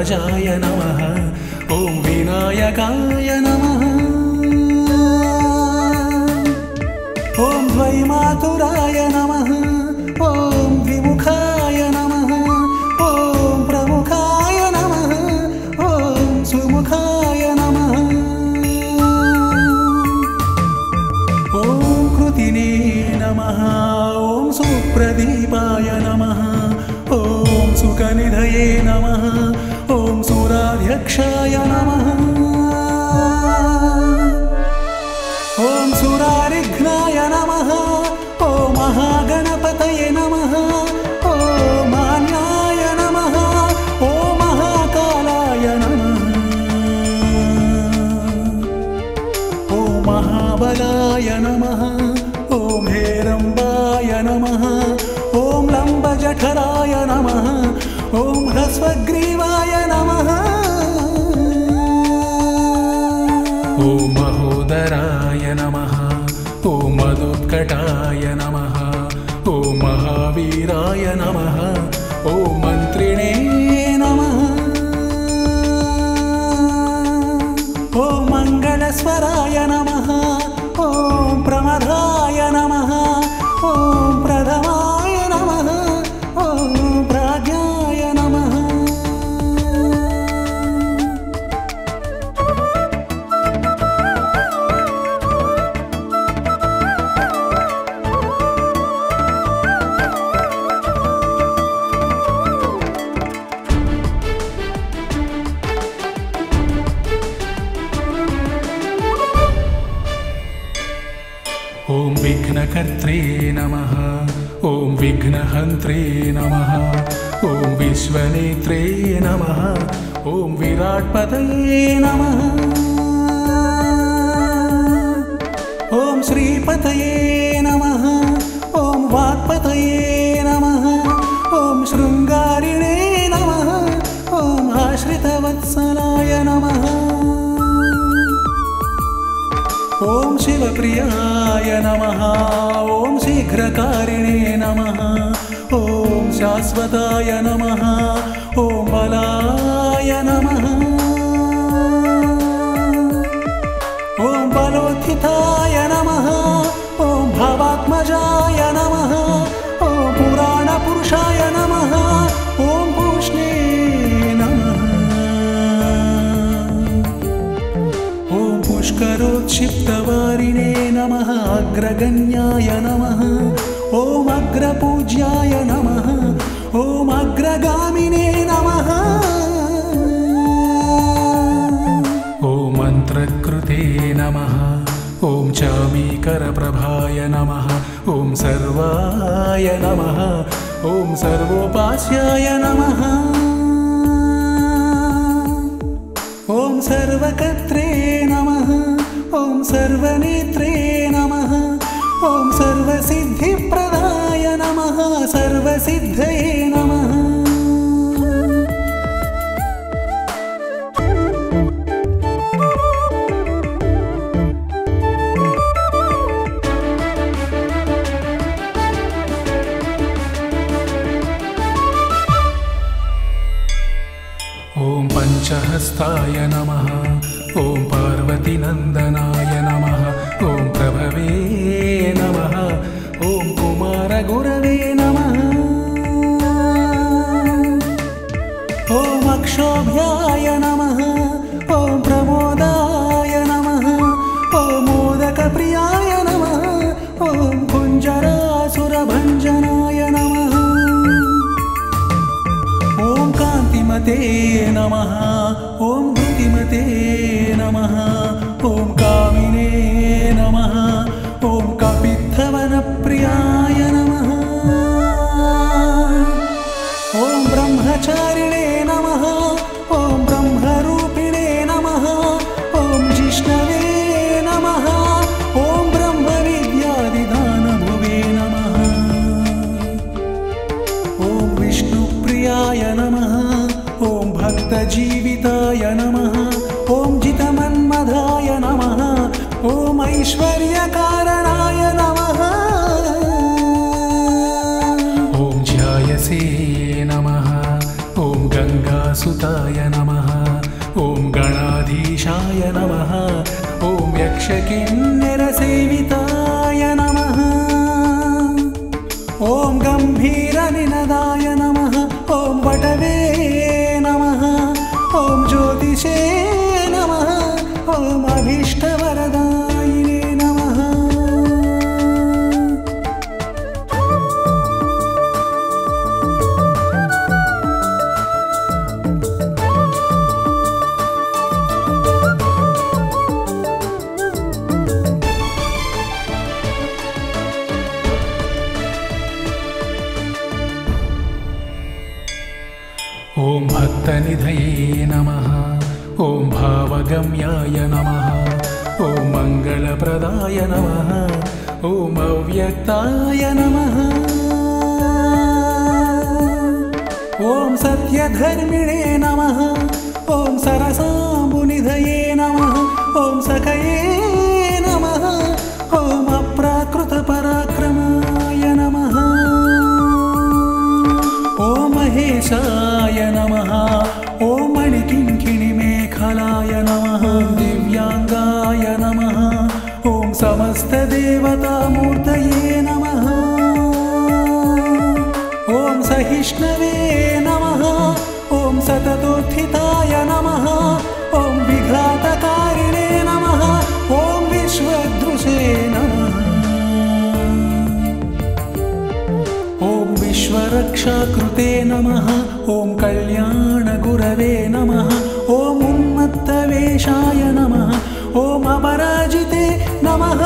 विघ्नराजाय नमः ॐ विनायकाय नमः ॐ द्वैमातुराय नमः ॐ विमुखाय नमः ॐ प्रमुखाय नमः ॐ सुमुखाय नमः ॐ कृतिने नमः ॐ सुप्रदीपाय नमः ॐ सुखनिधये नमः ॐ सुराध्यक्षाय नमः ॐ सुरारिघ्नाय नमः ॐ महागणपतये नमः ॐ मान्याय नमः ॐ महाकालाय नमः ॐ महाबलाय नमः ॐ हेरम्बाय नमः ॐ लम्बजठराय नमः ॐ ह्रस्वग्रीवाय नमः ॐ महोदराय नमः ॐ मदोत्कटाय नमः ॐ महावीराय नमः ॐ मन्त्रिणे नमः ॐ मङ्गलस्वराय नमः ॐ प्रमदाय नमः ॐ प्रथमाय नमः ॐ प्राज्ञाय नमः ॐ विघ्नकर्त्रे नमः ॐ विघ्नहन्त्रे नमः ॐ विश्वनेत्रे नमः ॐ विराट्पतये नमः ॐ श्रीपतये नमः ॐ वाक्पतये नमः ॐ शृङ्गारिणे नमः ॐ आश्रितवत्सलाय नमः ॐ शिवप्रियाय नमः ॐ शीघ्रकारिणे नमः ॐ शाश्वताय नमः ॐ बलाय नमः ॐ बलोत्थिताय नमः ॐ भवात्मजाय नमः ॐ पुराणपुरुषाय नमः ॐ पूष्णे नमः ॐ पुष्करोत्क्षिप्तवारिणे नमः अग्रगण्याय नमः ॐ अग्रपूज्याय नमः ॐ अग्रगामिने नमः ॐ मन्त्रकृते नमः ॐ चामीकरप्रभाय नमः ॐ सर्वाय नमः ॐ सर्वोपास्याय नमः ॐ सर्वकर्त्रे नमः ॐ सर्वनेत्रे नमः ॐ सर्वसिद्धिप्रदाय नमः सर्वसिद्धये नमः ॐ पञ्चहस्ताय नमः ॐ पार्वतीनन्दनाय नमः ॐ प्रभवे नमः ॐ कुमारगुरवे नमः ॐ अक्षोभ्याय नमः ॐ प्रमोदाय नमः ॐ मोदकप्रियाय नमः ॐ कुञ्जरासुरभञ्जनाय नमः ॐ कान्तिमते नमः ॐ धृतिमते नमः ॐ कामिने नमः ॐ कपित्थवनप्रियाय नमः ॐ ब्रह्मचारिणे नमः ॐ ब्रह्मरूपिणे नमः ॐ जिष्णवे नमः ॐ ब्रह्मविद्यादिदानभुवे नमः ॐ विष्णुप्रियाय नमः ॐ भक्तजीविताय नमः ॐ जितमन्मधाय नमः ॐ ऐश्वर्यकारणाय नमः ॐ ध्यायसे नमः ॐ गङ्गासुताय नमः यक्षकिन्नरसेविताय नमः ॐ गम्भीरनिनदाय नमः ॐ वटवे नमः ॐ ज्योतिषे नमः ॐ अभीष्टवरदायिने नमः ॐ भक्तनिधये नमः ॐ भावगम्याय नमः ॐ मङ्गलप्रदाय नमः ॐ अव्यक्ताय नमः ॐ सत्यधर्मिणे नमः ॐ सरसाम्बुनिधये नमः ॐ सखये नमः ॐ अप्राकृतपराक्रमाय नमः ॐ महेशाय नमः ॐ मणिकिङ्किणिमेखलाय नमः दिव्याङ्गाय नमः ॐ समस्तदेवतामूर्तये नमः ॐ सहिष्णवे नमः ॐ सततोत्थिताय नमः ॐ विघातकारिणे नमः ॐ विश्वदृशे नमः ॐ विश्वरक्षाकृते नमः ॐ कल्याणगुरवे नमः ॐ उन्मत्तवेषाय नमः ॐ अपराजिते नमः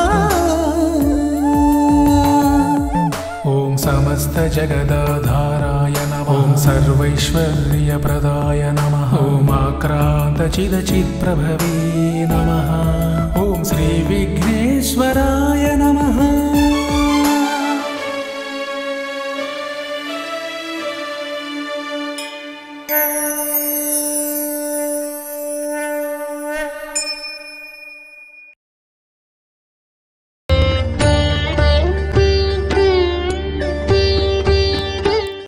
ॐ समस्तजगदाधाराय नमः ॐ सर्वैश्वर्यप्रदाय नमः ॐ आक्रान्तचिदचित्प्रभवे नमः ॐ श्रीविघ्नेश्वराय नमः